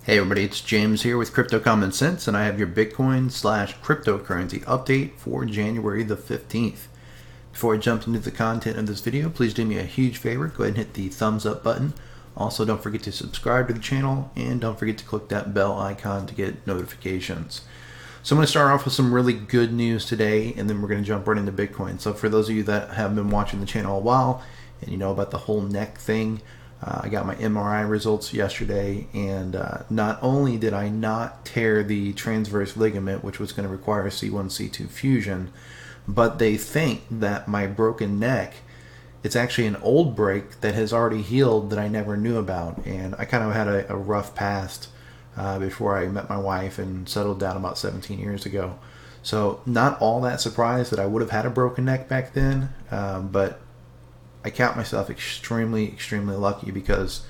Hey everybody, it's James here with Crypto Common Sense, and I have your Bitcoin/cryptocurrency update for January the 15th. Before I jump into the content of this video, please do me a huge favor. Go ahead and hit the thumbs up button. Also, don't forget to subscribe to the channel, and don't forget to click that bell icon to get notifications. So I'm going to start off with some really good news today, and then we're going to jump right into Bitcoin. So for those of you that have been watching the channel a while, and you know about the whole neck thing, I got my MRI results yesterday, and not only did I not tear the transverse ligament, which was going to require C1, C2 fusion, but they think that my broken neck, it's actually an old break that has already healed that I never knew about. And I kind of had a rough past before I met my wife and settled down about 17 years ago. So not all that surprised that I would have had a broken neck back then, but I count myself extremely lucky because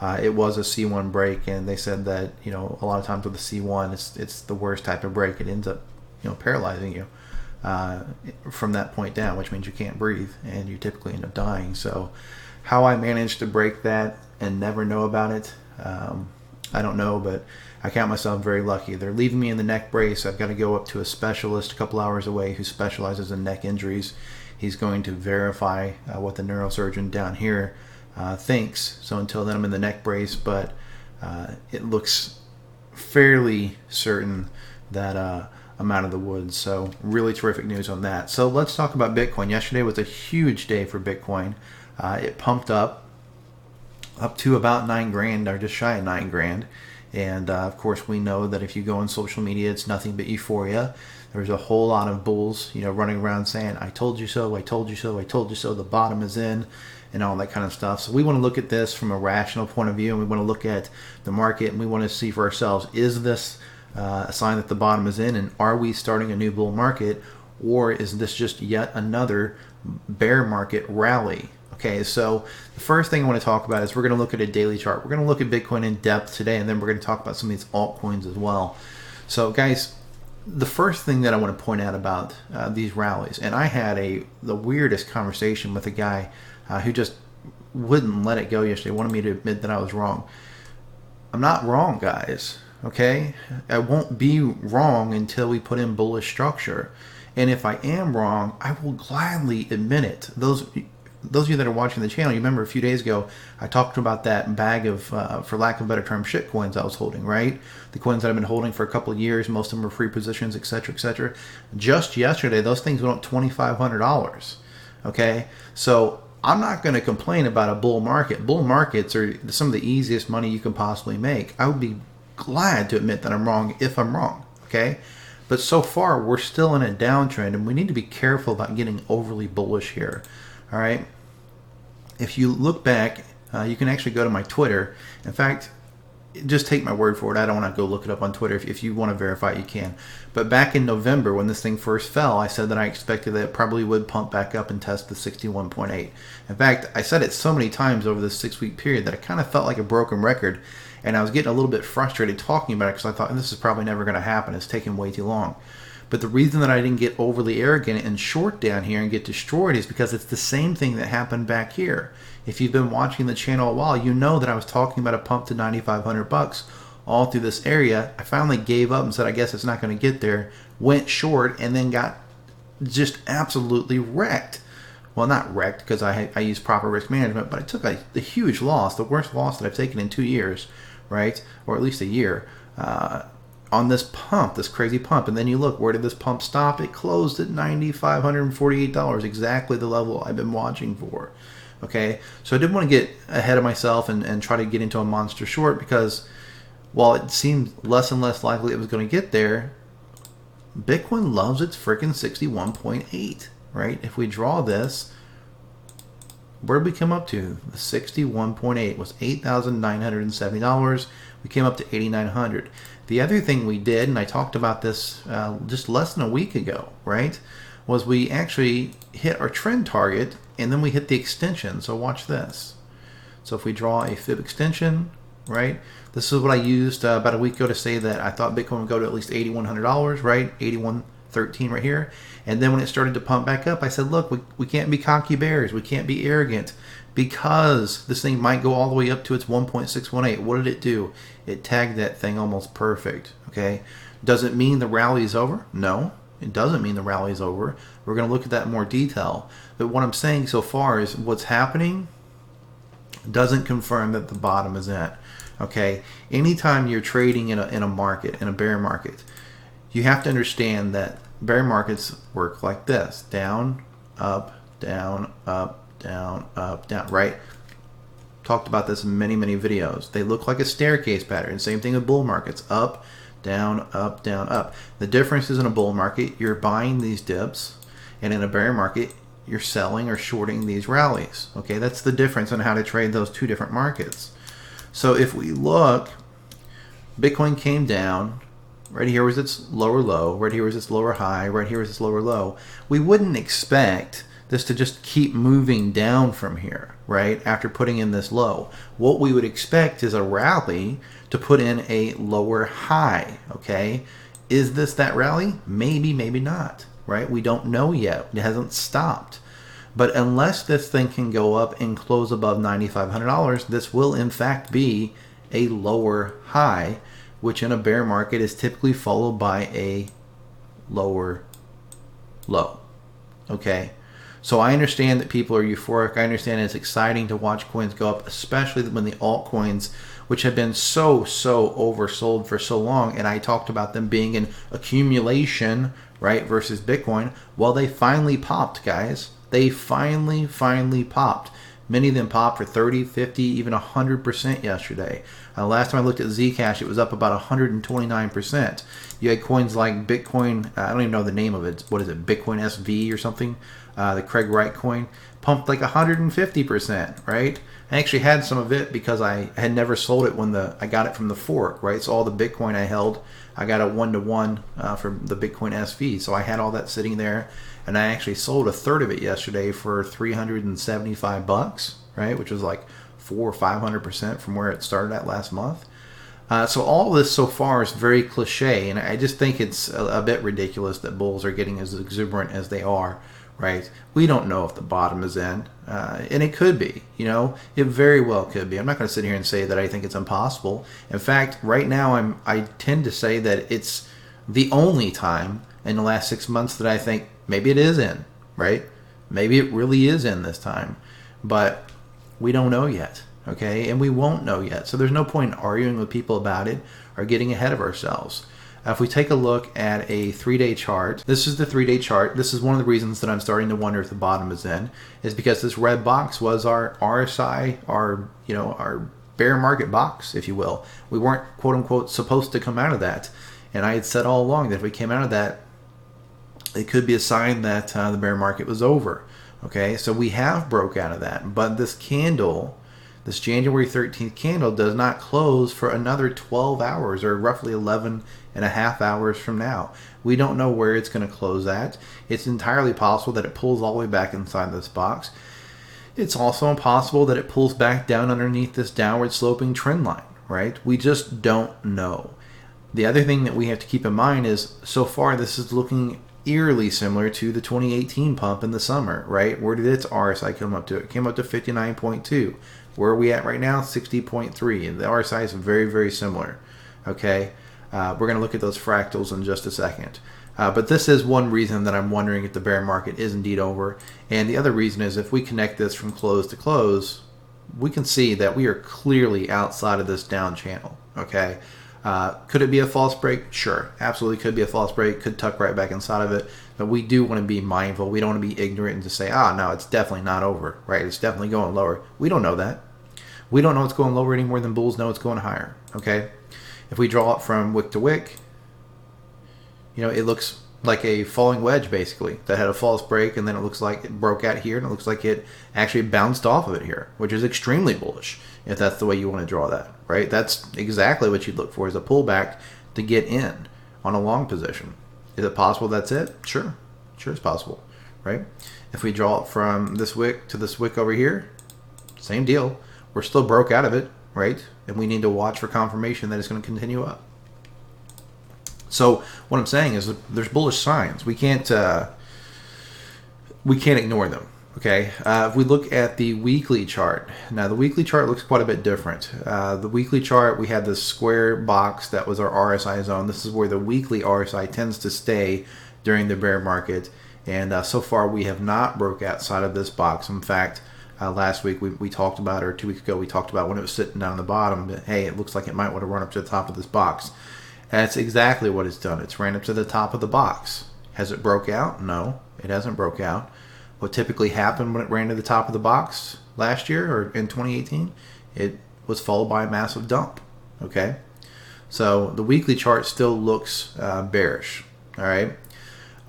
it was a C1 break, and they said that, you know, a lot of times with the C1, it's the worst type of break. It ends up, you know, paralyzing you from that point down, which means you can't breathe and you typically end up dying. So how I managed to break that and never know about it, I don't know, but I count myself very lucky. They're leaving me in the neck brace. I've got to go up to a specialist a couple hours away who specializes in neck injuries. He's going to verify what the neurosurgeon down here thinks. So until then, I'm in the neck brace, but it looks fairly certain that I'm out of the woods. So really terrific news on that. So let's talk about Bitcoin. Yesterday was a huge day for Bitcoin. It pumped up to about 9 grand, or just shy of 9 grand. And of course, we know that if you go on social media, it's nothing but euphoria. There's a whole lot of bulls, you know, running around saying, I told you so, I told you so, I told you so, the bottom is in, and all that kind of stuff. So we want to look at this from a rational point of view, and we want to look at the market, and we want to see for ourselves, is this a sign that the bottom is in, and are we starting a new bull market, or is this just yet another bear market rally? Okay, so the first thing I want to talk about is we're going to look at a daily chart. We're going to look at Bitcoin in depth today, and then we're going to talk about some of these altcoins as well. So guys, the first thing that I want to point out about these rallies, and I had the weirdest conversation with a guy who just wouldn't let it go yesterday, wanted me to admit that I was wrong. I'm not wrong, guys, okay? I won't be wrong until we put in bullish structure. And if I am wrong, I will gladly admit it. Those of you that are watching the channel, you remember a few days ago, I talked about that bag of, for lack of a better term, shit coins I was holding, right? The coins that I've been holding for a couple of years, most of them are free positions, etc., etc. Just yesterday, those things went up $2,500, okay? So I'm not going to complain about a bull market. Bull markets are some of the easiest money you can possibly make. I would be glad to admit that I'm wrong if I'm wrong, okay? But so far, we're still in a downtrend, and we need to be careful about getting overly bullish here. All right. If you look back, you can actually go to my Twitter. In fact, just take my word for it. I don't want to go look it up on Twitter. If you want to verify it, you can. But back in November, when this thing first fell, I said that I expected that it probably would pump back up and test the 61.8. In fact, I said it so many times over this 6-week period that I kind of felt like a broken record. And I was getting a little bit frustrated talking about it because I thought this is probably never going to happen. It's taking way too long. But the reason that I didn't get overly arrogant and short down here and get destroyed is because it's the same thing that happened back here. If you've been watching the channel a while, you know that I was talking about a pump to 9,500 bucks all through this area. I finally gave up and said, I guess it's not going to get there. Went short and then got just absolutely wrecked. Well, not wrecked because I used proper risk management, but I took a huge loss, the worst loss that I've taken in 2 years, right? Or at least a year. On this pump, this crazy pump. And then you look, where did this pump stop? It closed at $9,548, exactly the level I've been watching for. Okay, so I didn't want to get ahead of myself and try to get into a monster short, because while it seemed less and less likely it was going to get there, Bitcoin loves its freaking 61.8, right? If we draw this, where did we come up to? The 61.8 was $8,970. We came up to $8,900. The other thing we did, and I talked about this just less than a week ago, right, was we actually hit our trend target, and then we hit the extension. So watch this. So if we draw a fib extension, right, this is what I used about a week ago to say that I thought Bitcoin would go to at least $8,100, right, 8113 right here. And then when it started to pump back up, I said, look, we can't be cocky bears. We can't be arrogant. because this thing might go all the way up to its 1.618. What did it do? It tagged that thing almost perfect. Okay, does it mean the rally is over? No, it doesn't mean the rally is over. We're going to look at that in more detail. But what I'm saying so far is what's happening doesn't confirm that the bottom is in. Okay, anytime you're trading in a market, in a bear market, you have to understand that bear markets work like this: down, up, down, up, down, up, down, right? Talked about this in many videos. They look like a staircase pattern. Same thing with bull markets: up, down, up, down, up. The difference is in a bull market, you're buying these dips, and in a bear market, you're selling or shorting these rallies. Okay, that's the difference on how to trade those two different markets. So if we look, Bitcoin came down. Right here was its lower low. Right here was its lower high. Right here was its lower low. We wouldn't expect this to just keep moving down from here, right? After putting in this low. What we would expect is a rally to put in a lower high, okay? Is this that rally? Maybe, maybe not, right? We don't know yet. It hasn't stopped. But unless this thing can go up and close above $9,500, this will in fact be a lower high, which in a bear market is typically followed by a lower low. Okay, so I understand that people are euphoric. I understand it's exciting to watch coins go up, especially when the altcoins, which have been so oversold for so long, and I talked about them being an accumulation, right, versus Bitcoin. Well, they finally popped, guys. They finally popped. Many of them popped for 30, 50, even 100% yesterday. Last time I looked at Zcash, it was up about 129%. You had coins like Bitcoin, I don't even know the name of it. What is it, Bitcoin SV or something? The Craig Wright coin pumped like 150%, right? I actually had some of it because I had never sold it when I got it from the fork, right? So all the Bitcoin I held, I got a 1-to-1 from the Bitcoin SV. So I had all that sitting there, and I actually sold a third of it yesterday for $375, right? Which was like 400 or 500% from where it started at last month. So all of this so far is very cliche, and I just think it's a bit ridiculous that bulls are getting as exuberant as they are, right? We don't know if the bottom is in, and it could be, you know, it very well could be. I'm not going to sit here and say that I think it's impossible. In fact, right now I tend to say that it's the only time in the last 6 months that I think maybe it is in, right? Maybe it really is in this time, but we don't know yet, okay? And we won't know yet. So there's no point in arguing with people about it or getting ahead of ourselves. If we take a look at a 3-day chart, this is the 3-day chart. This is one of the reasons that I'm starting to wonder if the bottom is in, is because this red box was our RSI, our bear market box, if you will. We weren't, quote unquote, supposed to come out of that. And I had said all along that if we came out of that, it could be a sign that the bear market was over. Okay, so we have broke out of that. But this candle, this January 13th candle, does not close for another 12 hours, or roughly 11 and a half hours from now. We don't know where it's going to close at. It's entirely possible that it pulls all the way back inside this box. It's also impossible that it pulls back down underneath this downward sloping trend line, right? We just don't know. The other thing that we have to keep in mind is, so far this is looking eerily similar to the 2018 pump in the summer, right? Where did its RSI come up to? It came up to 59.2. Where are we at right now? 60.3. And the RSI is very similar, okay? We're going to look at those fractals in just a second. But this is one reason that I'm wondering if the bear market is indeed over. And the other reason is if we connect this from close to close, we can see that we are clearly outside of this down channel, okay? Could it be a false break? Sure, absolutely could be a false break. Could tuck right back inside of it. But we do want to be mindful. We don't want to be ignorant and to say, no, it's definitely not over, right? It's definitely going lower. We don't know that. We don't know it's going lower any more than bulls know it's going higher, okay? If we draw it from wick to wick, it looks like a falling wedge, basically, that had a false break, and then it looks like it broke out here, and it looks like it actually bounced off of it here, which is extremely bullish, if that's the way you want to draw that, right? That's exactly what you'd look for, is a pullback to get in on a long position. Is it possible that's it? Sure it's possible, right? If we draw it from this wick to this wick over here, same deal. We're still broke out of it, right? And we need to watch for confirmation that it's going to continue up. So what I'm saying is there's bullish signs. We can't ignore them. Okay, if we look at the weekly chart, now the weekly chart looks quite a bit different. The weekly chart, we had this square box that was our RSI zone. This is where the weekly RSI tends to stay during the bear market, and so far we have not broke outside of this box. In fact, last week we talked about, or 2 weeks ago we talked about when it was sitting down the bottom, that, hey, it looks like it might want to run up to the top of this box. That's exactly what it's done. It's ran up to the top of the box. Has it broke out? No, it hasn't broke out. What typically happened when it ran to the top of the box last year or in 2018, it was followed by a massive dump. Okay, so the weekly chart still looks bearish. All right,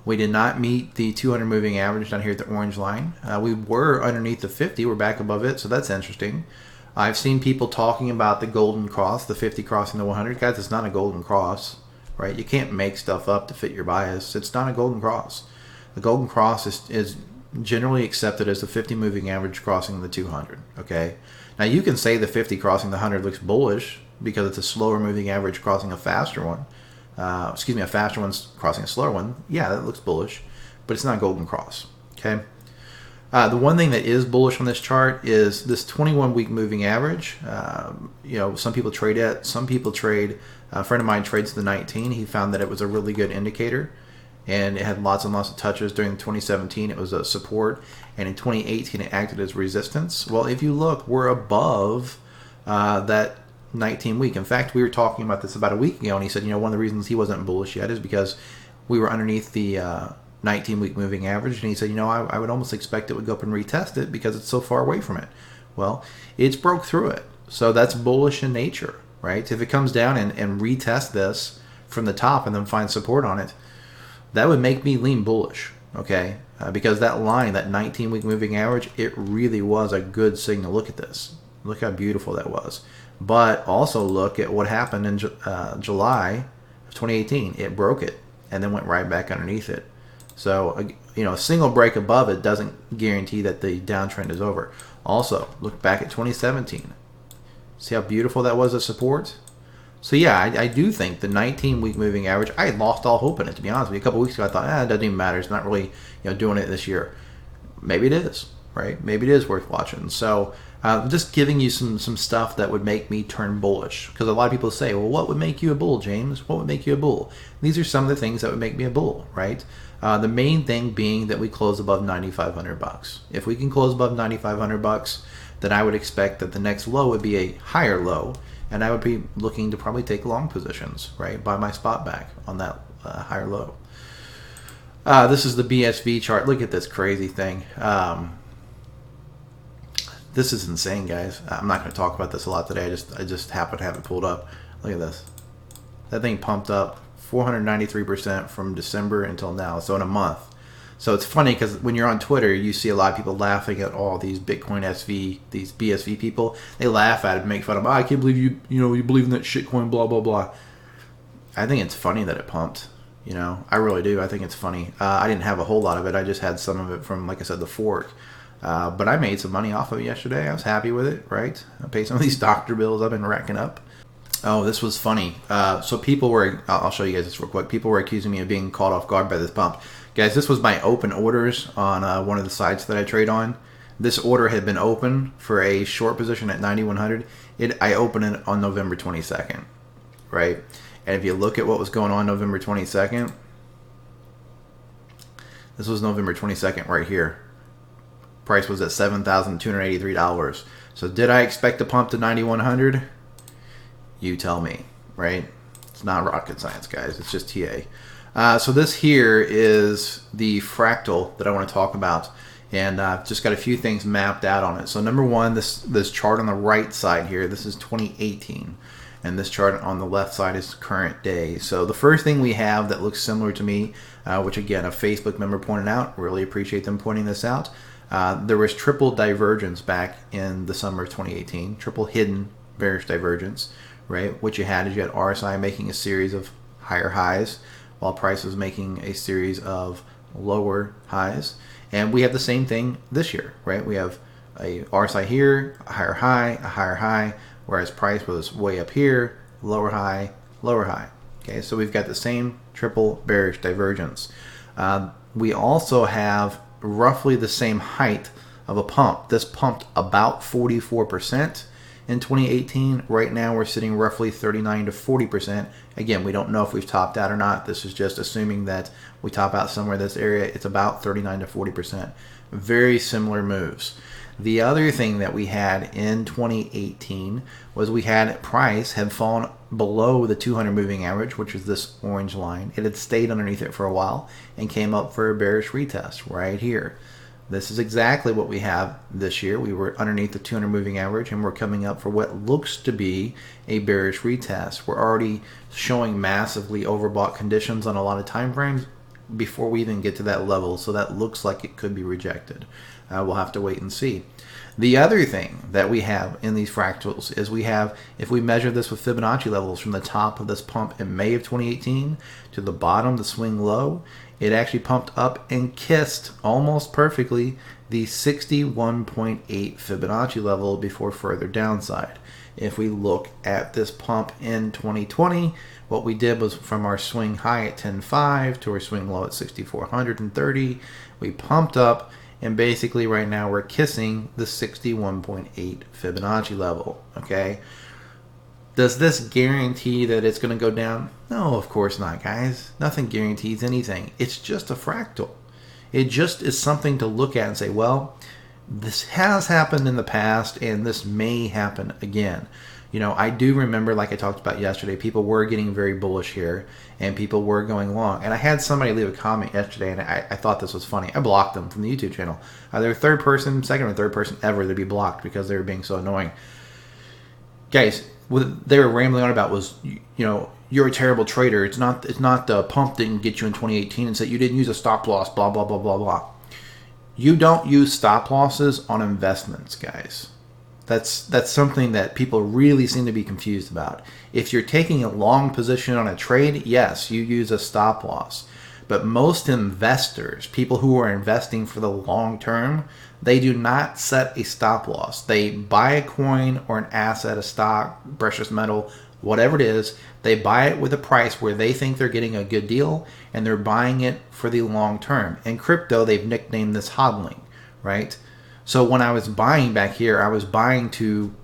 we did not meet the 200 moving average down here at the orange line. We were underneath the 50. We're back above it, so that's interesting. I've seen people talking about the golden cross, the 50 crossing the 100. Guys, it's not a golden cross, right? You can't make stuff up to fit your bias. It's not a golden cross. The golden cross is generally accepted as the 50 moving average crossing the 200. Okay, now you can say the 50 crossing the 100 looks bullish because it's a slower moving average crossing a faster one. A faster one's crossing a slower one. Yeah, that looks bullish, but it's not a golden cross. Okay, the one thing that is bullish on this chart is this 21-week moving average. Some people trade it. Some people trade. A friend of mine trades the 19. He found that it was a really good indicator. And it had lots and lots of touches. During 2017, it was a support, and in 2018, it acted as resistance. Well, if you look, we're above that 19 week. In fact, we were talking about this about a week ago, and he said, one of the reasons he wasn't bullish yet is because we were underneath the 19 week moving average, and he said, I would almost expect it would go up and retest it because it's so far away from it. Well, it's broke through it, so that's bullish in nature, right? If it comes down and retest this from the top and then find support on it, that would make me lean bullish, okay? Because that line, that 19-week moving average, it really was a good signal. Look at this. Look how beautiful that was. But also look at what happened in July of 2018. It broke it and then went right back underneath it. So, a single break above it doesn't guarantee that the downtrend is over. Also, look back at 2017. See how beautiful that was as support? So yeah, I do think the 19-week moving average, I had lost all hope in it, to be honest with you. A couple weeks ago, I thought, it doesn't even matter. It's not really doing it this year. Maybe it is, right? Maybe it is worth watching. So just giving you some stuff that would make me turn bullish. Because a lot of people say, well, what would make you a bull, James? What would make you a bull? These are some of the things that would make me a bull, right? The main thing being that we close above $9,500. If we can close above $9,500, then I would expect that the next low would be a higher low. And I would be looking to probably take long positions, right? Buy my spot back on that higher low. This is the BSV chart. Look at this crazy thing. This is insane, guys. I'm not going to talk about this a lot today. I just happen to have it pulled up. Look at this. That thing pumped up 493% from December until now. So in a month. So it's funny because when you're on Twitter, you see a lot of people laughing at all these Bitcoin SV, these BSV people. They laugh at it and make fun of, I can't believe you believe in that shitcoin, blah, blah, blah. I think it's funny that it pumped. I really do. I think it's funny. I didn't have a whole lot of it. I just had some of it from, like I said, the fork. But I made some money off of it yesterday. I was happy with it, right? I paid some of these doctor bills I've been racking up. Oh, this was funny. So people were, I'll show you guys this real quick. People were accusing me of being caught off guard by this pump. Guys, this was my open orders on one of the sites that I trade on. This order had been open for a short position at 9,100. I opened it on November 22nd, right? And if you look at what was going on November 22nd, this was November 22nd right here. Price was at $7,283. So did I expect to pump to 9,100? You tell me, right? It's not rocket science, guys. It's just TA. So this here is the fractal that I want to talk about, and I've just got a few things mapped out on it. So number one, this chart on the right side here, this is 2018, and this chart on the left side is current day. So the first thing we have that looks similar to me, which again a Facebook member pointed out, really appreciate them pointing this out. There was triple divergence back in the summer of 2018, triple hidden bearish divergence, right? What you had is you had RSI making a series of higher highs, while price was making a series of lower highs. And we have the same thing this year, right? We have a RSI here, a higher high, whereas price was way up here, lower high, lower high. Okay, so we've got the same triple bearish divergence. We also have roughly the same height of a pump. This pumped about 44% in 2018. Right now we're sitting roughly 39 to 40%. Again, we don't know if we've topped out or not. This is just assuming that we top out somewhere in this area. It's about 39 to 40%. Very similar moves. The other thing that we had in 2018 was we had price had fallen below the 200 moving average, which is this orange line. It had stayed underneath it for a while and came up for a bearish retest right here. This is exactly what we have this year. We were underneath the 200 moving average and we're coming up for what looks to be a bearish retest. We're already showing massively overbought conditions on a lot of time frames before we even get to that level, so that looks like it could be rejected. We'll have to wait and see. The other thing that we have in these fractals is we have, if we measure this with Fibonacci levels from the top of this pump in May of 2018 to the bottom, the swing low, it actually pumped up and kissed almost perfectly the 61.8 Fibonacci level before further downside. If we look at this pump in 2020, what we did was from our swing high at 10.5 to our swing low at 6,430, we pumped up, and basically right now we're kissing the 61.8 Fibonacci level, okay? Does this guarantee that it's going to go down? No, of course not, guys. Nothing guarantees anything. It's just a fractal. It just is something to look at and say, well, this has happened in the past and this may happen again. You know, I do remember, like I talked about yesterday, people were getting very bullish here and people were going long. And I had somebody leave a comment yesterday and I thought this was funny. I blocked them from the YouTube channel. They're second or third person ever to be blocked because they were being so annoying. Guys, what they were rambling on about was, you know, you're a terrible trader. It's not the pump didn't get you in 2018 and said you didn't use a stop loss, blah, blah, blah, blah, blah. You don't use stop losses on investments, guys. That's something that people really seem to be confused about. If you're taking a long position on a trade, yes, you use a stop loss. But most investors, people who are investing for the long term, they do not set a stop loss. They buy a coin or an asset, a stock, precious metal, whatever it is. They buy it with a price where they think they're getting a good deal and they're buying it for the long term. In crypto, they've nicknamed this hodling, right? So when I was buying back here, I was buying to,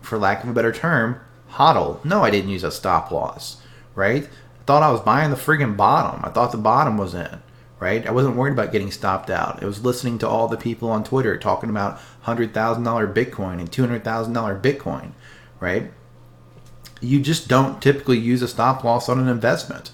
for lack of a better term, hodl. No, I didn't use a stop loss, right? I thought I was buying the friggin' bottom. I thought the bottom was in, right? I wasn't worried about getting stopped out. I was listening to all the people on Twitter talking about $100,000 Bitcoin and $200,000 Bitcoin, right? You just don't typically use a stop loss on an investment.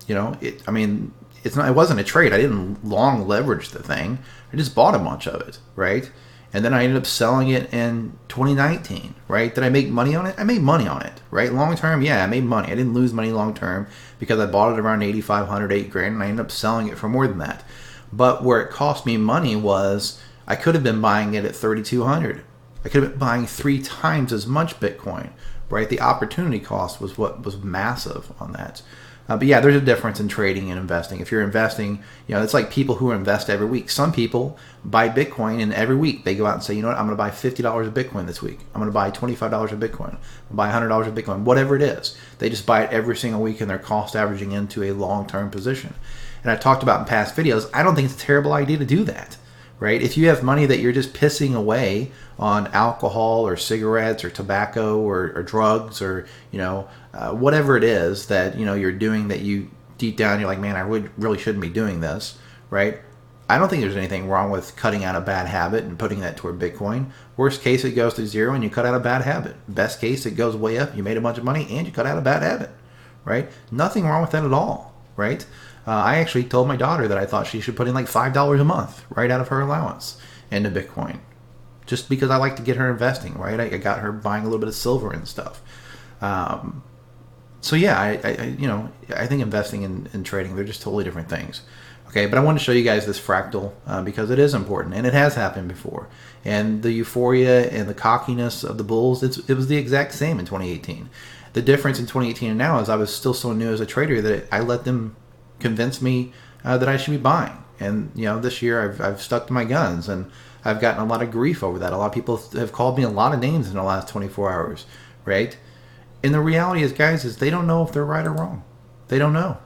You know, it wasn't a trade. I didn't long leverage the thing. I just bought a bunch of it, right? And then I ended up selling it in 2019, right? Did I make money on it? I made money on it, right? Long term, yeah, I made money. I didn't lose money long term because I bought it around 8,500, $8,000, and I ended up selling it for more than that. But where it cost me money was I could have been buying it at 3,200. I could have been buying 3 times as much Bitcoin, right? The opportunity cost was what was massive on that. But yeah, there's a difference in trading and investing. If you're investing, you know, it's like people who invest every week. Some people buy Bitcoin and every week they go out and say, you know what, I'm going to buy $50 of Bitcoin this week. I'm going to buy $25 of Bitcoin. I'm going to buy $100 of Bitcoin, whatever it is. They just buy it every single week and they're cost averaging into a long-term position. And I talked about in past videos, I don't think it's a terrible idea to do that, right? If you have money that you're just pissing away on alcohol or cigarettes or tobacco or drugs or, you know, whatever it is that, you know, you're doing that you deep down you're like, man, I really shouldn't be doing this, right? I don't think there's anything wrong with cutting out a bad habit and putting that toward Bitcoin. Worst case, it goes to zero and you cut out a bad habit. Best case, it goes way up. You made a bunch of money and you cut out a bad habit, right? Nothing wrong with that at all, right? I actually told my daughter that I thought she should put in like $5 a month right out of her allowance into Bitcoin, just because I like to get her investing, right? I got her buying a little bit of silver and stuff. So yeah, I think investing and trading, they're just totally different things. Okay, but I want to show you guys this fractal because it is important and it has happened before. And the euphoria and the cockiness of the bulls, it was the exact same in 2018. The difference in 2018 and now is I was still so new as a trader that I let them convince me that I should be buying. And you know, this year I've stuck to my guns and I've gotten a lot of grief over that. A lot of people have called me a lot of names in the last 24 hours, right? And the reality is, guys, is they don't know if they're right or wrong. They don't know.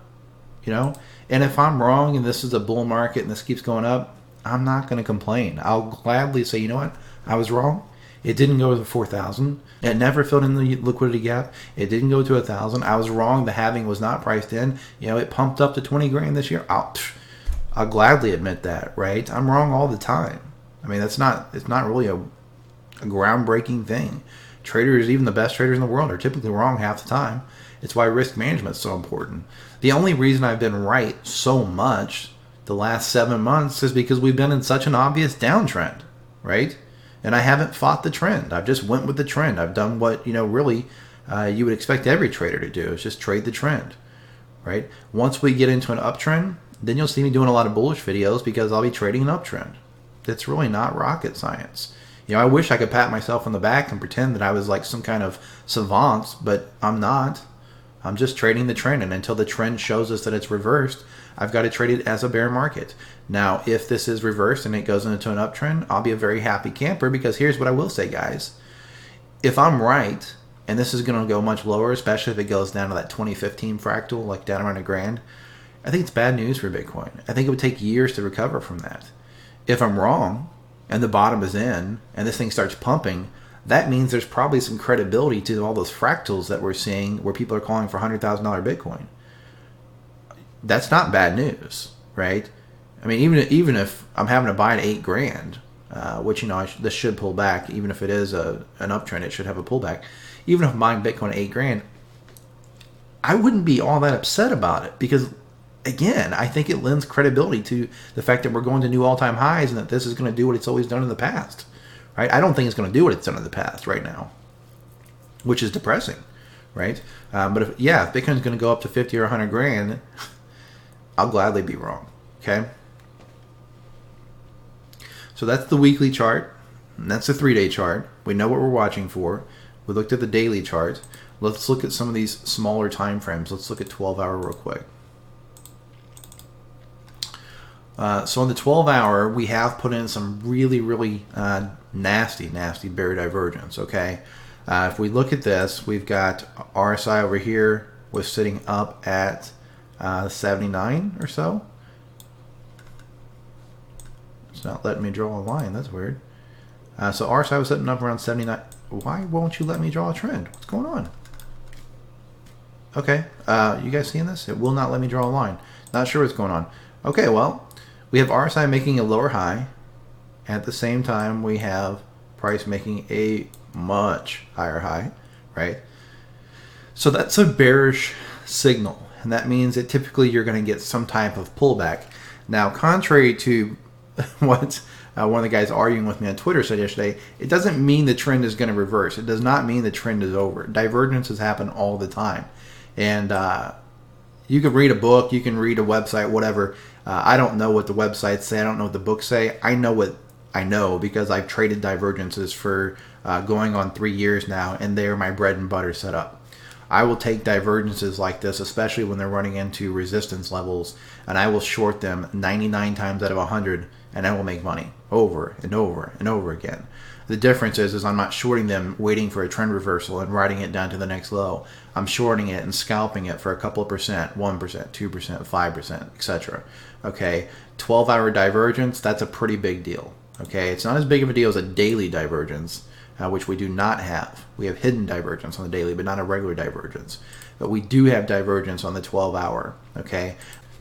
you know? And if I'm wrong and this is a bull market and this keeps going up, I'm not going to complain. I'll gladly say, you know what? I was wrong. It didn't go to 4,000. It never filled in the liquidity gap. It didn't go to 1,000. I was wrong. The halving was not priced in. You know, it pumped up to 20 grand this year. I'll gladly admit that, right? I'm wrong all the time. I mean, it's not really a groundbreaking thing. Traders, even the best traders in the world, are typically wrong half the time. It's why risk management is so important. The only reason I've been right so much the last 7 months is because we've been in such an obvious downtrend, right? And I haven't fought the trend. I've just went with the trend. I've done what, really you would expect every trader to do, is just trade the trend, right? Once we get into an uptrend, then you'll see me doing a lot of bullish videos because I'll be trading an uptrend. It's really not rocket science. I wish I could pat myself on the back and pretend that I was like some kind of savant, but I'm not. I'm just trading the trend, and until the trend shows us that it's reversed, I've got to trade it as a bear market. Now, if this is reversed and it goes into an uptrend, I'll be a very happy camper, because here's what I will say, guys. If I'm right, and this is going to go much lower, especially if it goes down to that 2015 fractal, like down around $1,000, I think it's bad news for Bitcoin. I think it would take years to recover from that. If I'm wrong, and the bottom is in, and this thing starts pumping, that means there's probably some credibility to all those fractals that we're seeing where people are calling for $100,000 Bitcoin. That's not bad news, right? I mean, even if I'm having to buy at $8,000, which, this should pull back, even if it is an uptrend, it should have a pullback. Even if I'm buying Bitcoin at $8,000, I wouldn't be all that upset about it, because again, I think it lends credibility to the fact that we're going to new all-time highs and that this is going to do what it's always done in the past. Right? I don't think it's going to do what it's done in the past right now, which is depressing, right? But if Bitcoin's going to go up to 50 or 100 grand, I'll gladly be wrong. Okay. So that's the weekly chart, and that's the 3-day chart. We know what we're watching for. We looked at the daily chart. Let's look at some of these smaller time frames. Let's look at 12-hour real quick. So on the 12-hour, we have put in some really, really nasty bear divergence, okay? If we look at this, we've got RSI over here was sitting up at 79 or so. It's not letting me draw a line. That's weird. So RSI was sitting up around 79. Why won't you let me draw a trend? What's going on? Okay, you guys seeing this? It will not let me draw a line. Not sure what's going on. Okay, well, we have RSI making a lower high. At the same time, we have price making a much higher high, right? So that's a bearish signal, and that means that typically you're going to get some type of pullback. Now, contrary to what one of the guys arguing with me on Twitter said yesterday, it doesn't mean the trend is going to reverse. It does not mean the trend is over. Divergences happen all the time. And you can read a book, you can read a website, whatever. I don't know what the websites say. I don't know what the books say. I know what I know because I've traded divergences for going on 3 years now, and they are my bread and butter setup. I will take divergences like this, especially when they're running into resistance levels, and I will short them 99 times out of 100, and I will make money over and over and over again. The difference is I'm not shorting them waiting for a trend reversal and riding it down to the next low. I'm shorting it and scalping it for a couple of percent, 1%, 2%, 5%, etc. Okay, 12-hour divergence, that's a pretty big deal. Okay, it's not as big of a deal as a daily divergence, which we do not have. We have hidden divergence on the daily, but not a regular divergence. But we do have divergence on the 12-hour, okay?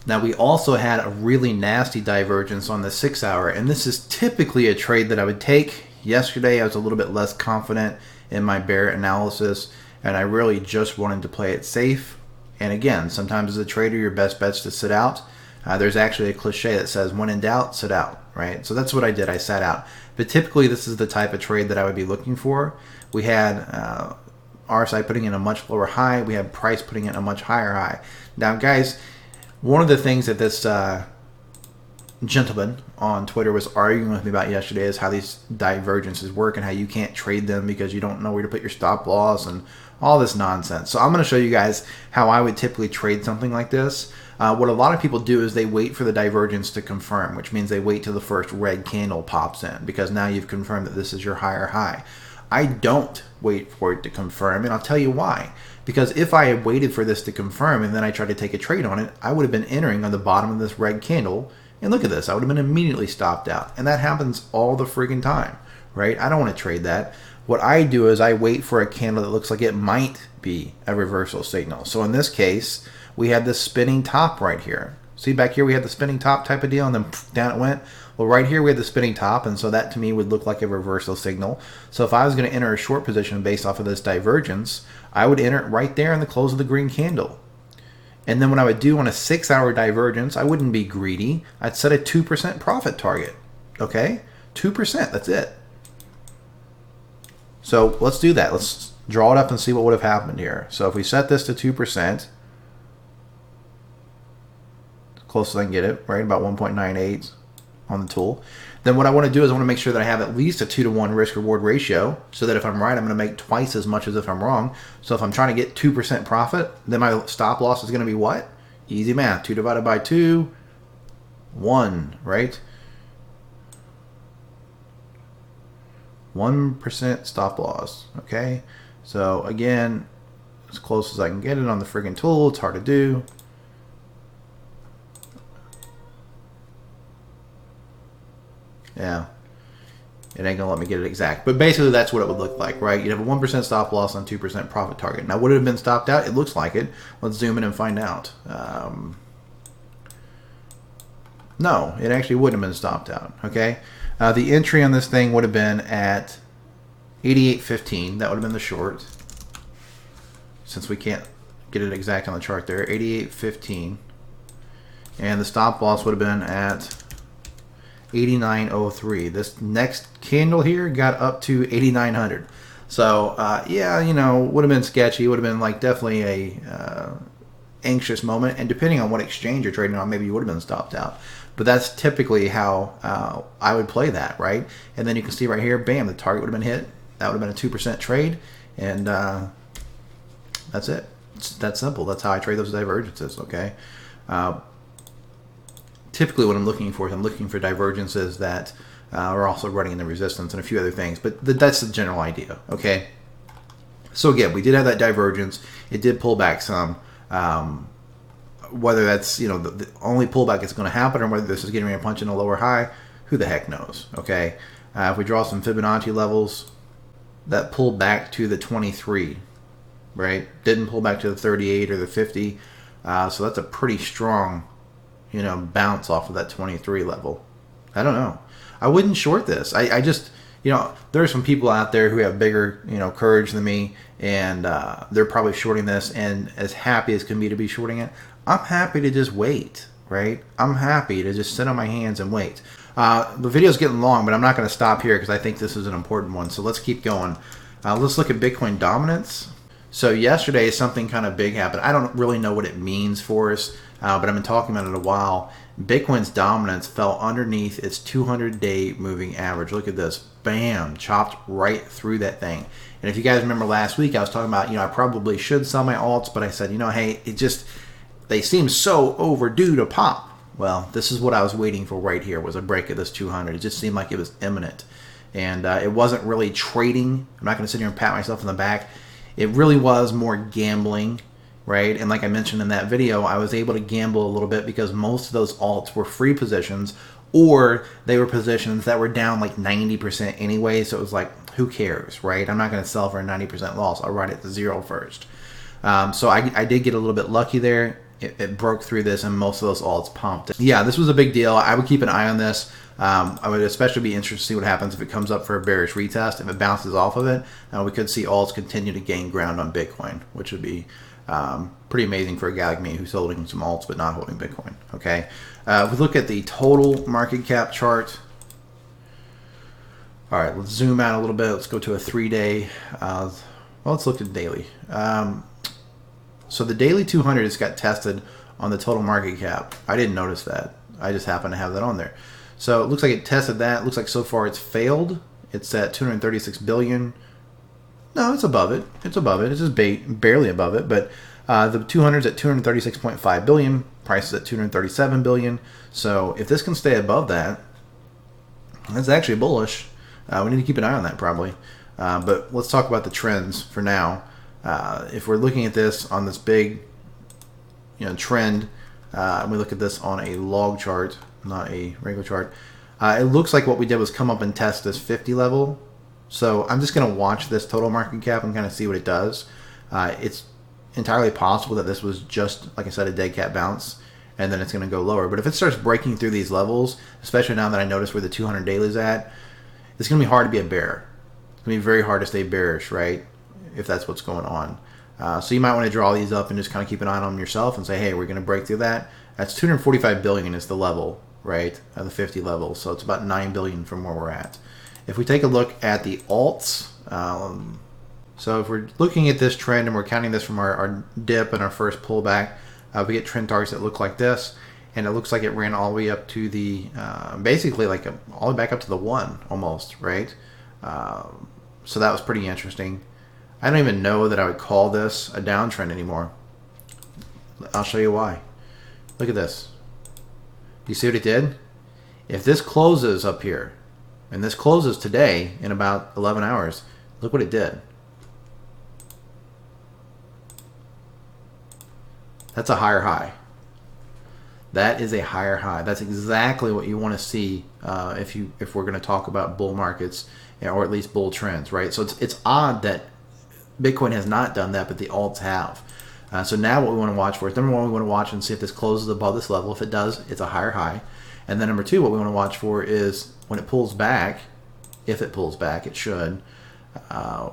Now, we also had a really nasty divergence on the 6-hour, and this is typically a trade that I would take. Yesterday, I was a little bit less confident in my bear analysis, and I really just wanted to play it safe. And again, sometimes as a trader, your best bet's to sit out. There's actually a cliche that says, when in doubt, sit out, right? So that's what I did. I sat out. But typically, this is the type of trade that I would be looking for. We had RSI putting in a much lower high. We had price putting in a much higher high. Now, guys, one of the things that this gentleman on Twitter was arguing with me about yesterday is how these divergences work and how you can't trade them because you don't know where to put your stop loss and all this nonsense. So I'm going to show you guys how I would typically trade something like this. What a lot of people do is they wait for the divergence to confirm, which means they wait till the first red candle pops in because now you've confirmed that this is your higher high. I don't wait for it to confirm, and I'll tell you why. Because if I had waited for this to confirm and then I tried to take a trade on it, I would have been entering on the bottom of this red candle. And look at this, I would have been immediately stopped out. And that happens all the friggin' time, right? I don't want to trade that. What I do is I wait for a candle that looks like it might be a reversal signal. So in this case, we had this spinning top right here. See back here we had the spinning top type of deal, and then down it went. Well, right here we had the spinning top, and so that to me would look like a reversal signal. So if I was going to enter a short position based off of this divergence, I would enter it right there in the close of the green candle. And then what I would do on a 6-hour divergence, I wouldn't be greedy. I'd set a 2% profit target. Okay? 2%, that's it. So let's do that. Let's draw it up and see what would have happened here. So if we set this to 2%, close as I can get it, right? About 1.98 on the tool. Then what I want to do is I want to make sure that I have at least a 2-to-1 risk-reward ratio, so that if I'm right, I'm going to make twice as much as if I'm wrong. So if I'm trying to get 2% profit, then my stop loss is going to be what? Easy math. 2 divided by 2, 1, right? 1% stop loss, okay? So again, as close as I can get it on the friggin' tool. It's hard to do. Yeah, it ain't gonna let me get it exact, but basically that's what it would look like, right? You'd have a 1% stop loss on 2% profit target. Now, would it have been stopped out? It looks like it. Let's zoom in and find out. No, it actually wouldn't have been stopped out, okay? The entry on this thing would have been at 88.15. That would have been the short, since we can't get it exact on the chart there. 88.15, and the stop loss would have been at 89.03. This next candle here got up to 8,900. So yeah, you know, would have been sketchy. Would have been like definitely a anxious moment. And depending on what exchange you're trading on, maybe you would have been stopped out. But that's typically how I would play that, right? And then you can see right here, bam, the target would have been hit. That would have been a 2% trade, and that's it. It's that simple. That's how I trade those divergences. Okay. Typically what I'm looking for is I'm looking for divergences that are also running in the resistance and a few other things, but that's the general idea, okay? So again, we did have that divergence. It did pull back some. Whether that's, you know, the only pullback that's going to happen, or whether this is getting ready to punch in a lower high, who the heck knows, okay? If we draw some Fibonacci levels, that pulled back to the 23, right? Didn't pull back to the 38 or the 50, so that's a pretty strong, you know, bounce off of that 23 level. I don't know. I wouldn't short this. I just, you know, there are some people out there who have bigger, you know, courage than me, and they're probably shorting this, and as happy as can be to be shorting it, I'm happy to just wait, right? I'm happy to just sit on my hands and wait. The video's getting long, but I'm not going to stop here because I think this is an important one. So let's keep going. Let's look at Bitcoin dominance. So yesterday, something kind of big happened. I don't really know what it means for us, but I've been talking about it a while. Bitcoin's dominance fell underneath its 200-day moving average. Look at this. Bam. Chopped right through that thing. And if you guys remember last week, I was talking about, you know, I probably should sell my alts, but I said, you know, hey, they seem so overdue to pop. Well, this is what I was waiting for right here, was a break of this 200. It just seemed like it was imminent. And it wasn't really trading. I'm not going to sit here and pat myself on the back. It really was more gambling, right? And like I mentioned in that video, I was able to gamble a little bit because most of those alts were free positions, or they were positions that were down like 90% anyway. So it was like, who cares, right? I'm not going to sell for a 90% loss. I'll ride it to zero first. So I did get a little bit lucky there. It broke through this, and most of those alts pumped. Yeah, this was a big deal. I would keep an eye on this. I would especially be interested to see what happens if it comes up for a bearish retest. If it bounces off of it, we could see alts continue to gain ground on Bitcoin, which would be pretty amazing for a guy like me who's holding some alts but not holding Bitcoin. Okay, if we look at the total market cap chart. All right, let's zoom out a little bit. Let's go to a 3-day. Well, let's look at daily. So the daily 200 has got tested on the total market cap. I didn't notice that. I just happened to have that on there. So it looks like it tested that. It looks like so far it's failed. It's at 236 billion. No, it's above it. It's above it. It's just barely above it. But the 200 is at 236.5 billion. Price is at 237 billion. So if this can stay above that, that's actually bullish. We need to keep an eye on that probably. But let's talk about the trends for now. If we're looking at this on this big, trend, and we look at this on a log chart, not a regular chart, it looks like what we did was come up and test this 50 level. So I'm just going to watch this total market cap and kind of see what it does. It's entirely possible that this was just, like I said, a dead cat bounce, and then it's going to go lower. But if it starts breaking through these levels, especially now that I notice where the 200 daily is at, it's going to be hard to be a bear. It's going to be very hard to stay bearish, right, if that's what's going on. So you might want to draw these up and just kind of keep an eye on them yourself and say, hey, we're going to break through that. That's 245 billion is the level, right, the 50 level. So it's about 9 billion from where we're at. If we take a look at the alts, so if we're looking at this trend and we're counting this from our dip and our first pullback, we get trend targets that look like this, and it looks like it ran all the way up to the, basically like all the way back up to the 1 almost, right? So that was pretty interesting. I don't even know that I would call this a downtrend anymore. I'll show you why. Look at this. You see what it did? If this closes up here, and this closes today in about 11 hours, look what it did. That's a higher high. That is a higher high. That's exactly what you want to see if we're going to talk about bull markets, or at least bull trends, right? So it's odd that Bitcoin has not done that, but the alts have. So now what we want to watch for is, number one, we want to watch and see if this closes above this level. If it does, it's a higher high. And then number two, what we want to watch for is when it pulls back, if it pulls back, it should,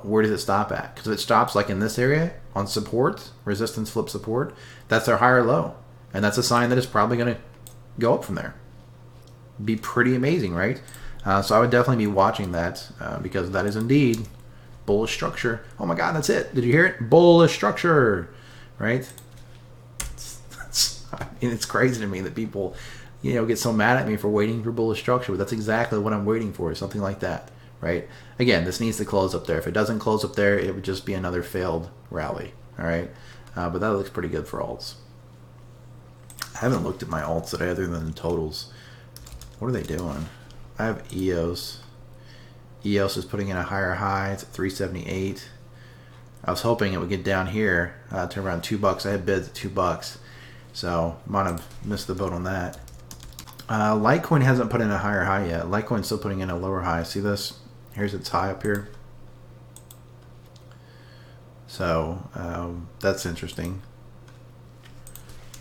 where does it stop at? Because if it stops like in this area on support, resistance flip support, that's our higher low. And that's a sign that it's probably going to go up from there. Be pretty amazing, right? So I would definitely be watching that because that is indeed bullish structure. Oh my God, that's it. Did you hear it? Bullish structure, right? I mean, it's crazy to me that people, get so mad at me for waiting for bullish structure, but that's exactly what I'm waiting for, something like that, right? Again, this needs to close up there. If it doesn't close up there, it would just be another failed rally, all right? But that looks pretty good for alts. I haven't looked at my alts today other than the totals. What are they doing? I have EOS. EOS is putting in a higher high. It's at 378. I was hoping it would get down here to around $2. I had bids at $2, so might have missed the boat on that. Litecoin hasn't put in a higher high yet. Litecoin's still putting in a lower high. See this? Here's its high up here. So that's interesting.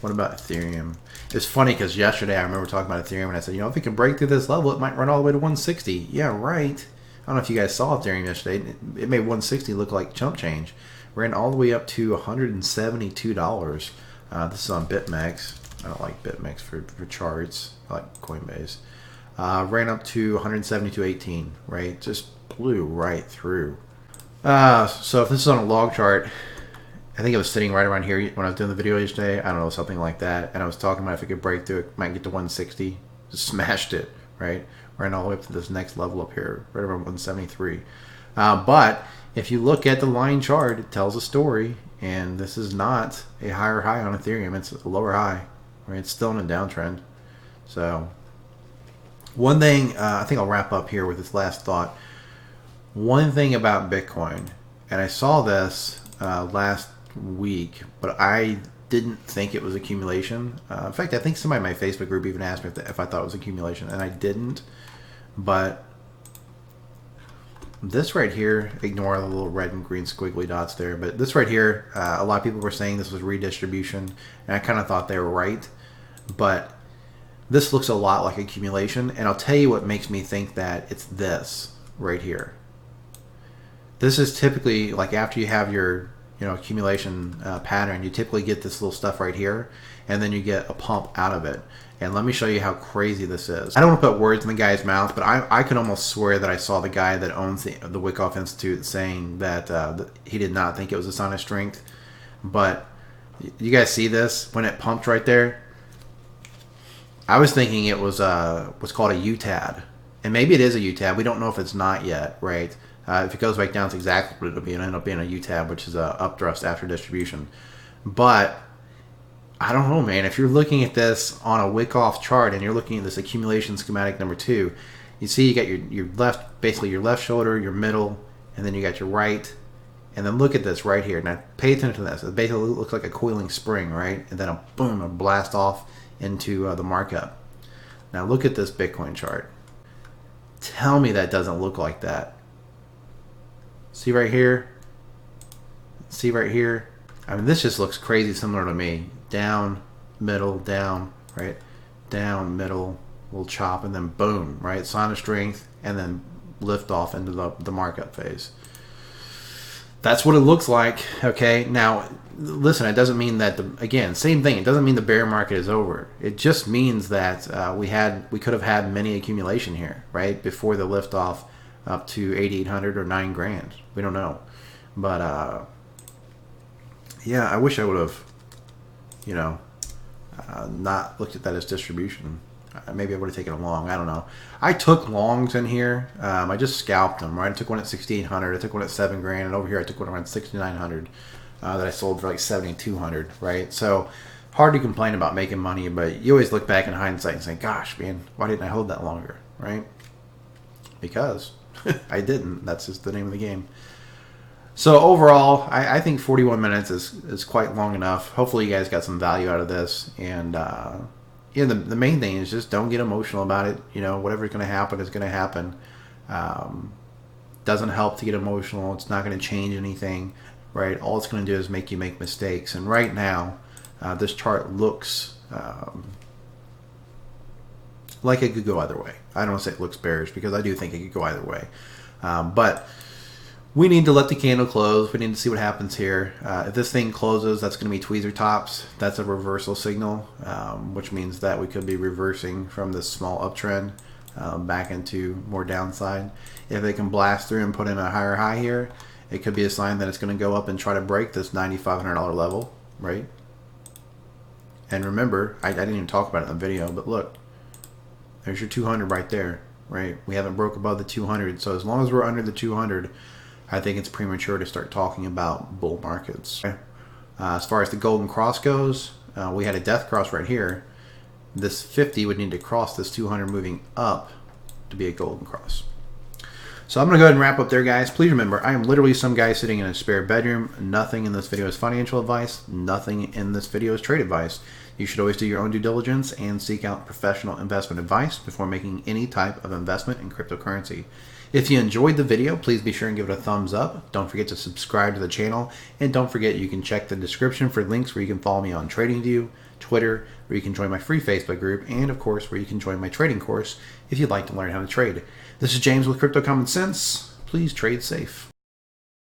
What about Ethereum? It's funny because yesterday I remember talking about Ethereum and I said, if it can break through this level, it might run all the way to 160. Yeah, right. I don't know if you guys saw Ethereum yesterday. It made 160 look like chump change. Ran all the way up to $172. This is on BitMEX. I don't like BitMEX for charts. I like Coinbase. Ran up to 172.18, right? Just blew right through. So if this is on a log chart, I think it was sitting right around here when I was doing the video yesterday. I don't know, something like that. And I was talking about if it could break through, it might get to 160. Just smashed it, right? Ran all the way up to this next level up here, right around 173. But if you look at the line chart, it tells a story. And this is not a higher high on Ethereum. It's a lower high. Right? It's still in a downtrend. So one thing, I think I'll wrap up here with this last thought. One thing about Bitcoin, and I saw this last week, but I didn't think it was accumulation. In fact, I think somebody in my Facebook group even asked me if I thought it was accumulation, and I didn't. But this right here, ignore the little red and green squiggly dots there, but this right here, a lot of people were saying this was redistribution, and I kind of thought they were right. But this looks a lot like accumulation, and I'll tell you what makes me think that it's this right here. This is typically like after you have your accumulation pattern, you typically get this little stuff right here, and then you get a pump out of it. And let me show you how crazy this is. I don't want to put words in the guy's mouth, but I could almost swear that I saw the guy that owns the Wyckoff Institute saying that he did not think it was a sign of strength. But you guys see this when it pumped right there? I was thinking it was what's called a UTAD, and maybe it is a UTAD. We don't know if it's not yet, right? If it goes back down, it's exactly what it'll be. It'll end up being a UTAB, which is a upthrust after distribution. But I don't know, man. If you're looking at this on a Wyckoff chart and you're looking at this accumulation schematic number 2, you see you got your left, basically your left shoulder, your middle, and then you got your right And then look at this right here. Now pay attention to this. It basically looks like a coiling spring, right? And then a boom, a blast off into the markup. Now look at this Bitcoin chart. Tell me that doesn't look like that. See right here? See right here? I mean, this just looks crazy similar to me. Down, middle, down, right? Down, middle, little chop, and then boom, right? Sign of strength, and then lift off into the markup phase. That's what it looks like. Okay, now listen, it doesn't mean that again, same thing. It doesn't mean the bear market is over. It just means that we could have had many accumulation here, right, before the lift off up to 8,800 or 9 grand. We don't know, but yeah, I wish I would have, you know, not looked at that as distribution. Maybe I would have taken a long. I don't know. I took longs in here. I just scalped them, right? I took one at 6,800. I took one at 7 grand. And over here I took one around 6,900 that I sold for like 7,200, right? So hard to complain about making money, but you always look back in hindsight and say, gosh, man, why didn't I hold that longer, right? Because I didn't. That's just the name of the game. So overall, I think 41 minutes is quite long enough. Hopefully you guys got some value out of this. And yeah, the main thing is just don't get emotional about it. You know, whatever's going to happen is going to happen. Doesn't help to get emotional. It's not going to change anything, right? All it's going to do is make you make mistakes. And right now, this chart looks like it could go either way. I don't want to say it looks bearish because I do think it could go either way. But we need to let the candle close. We need to see what happens here. If this thing closes, that's going to be tweezer tops. That's a reversal signal, which means that we could be reversing from this small uptrend back into more downside. If they can blast through and put in a higher high here, it could be a sign that it's going to go up and try to break this $9,500 level, right? And remember, I didn't even talk about it in the video, but look, there's your 200 right there, right? We haven't broke above the 200, so as long as we're under the 200, I think it's premature to start talking about bull markets. As far as the golden cross goes, we had a death cross right here. This 50 would need to cross this 200 moving up to be a golden cross. So I'm going to go ahead and wrap up there, guys. Please remember, I am literally some guy sitting in a spare bedroom. Nothing in this video is financial advice. Nothing in this video is trade advice. You should always do your own due diligence and seek out professional investment advice before making any type of investment in cryptocurrency. If you enjoyed the video, please be sure and give it a thumbs up. Don't forget to subscribe to the channel. And don't forget you can check the description for links where you can follow me on TradingView, Twitter, where you can join my free Facebook group, and of course where you can join my trading course if you'd like to learn how to trade. This is James with Crypto Common Sense. Please trade safe.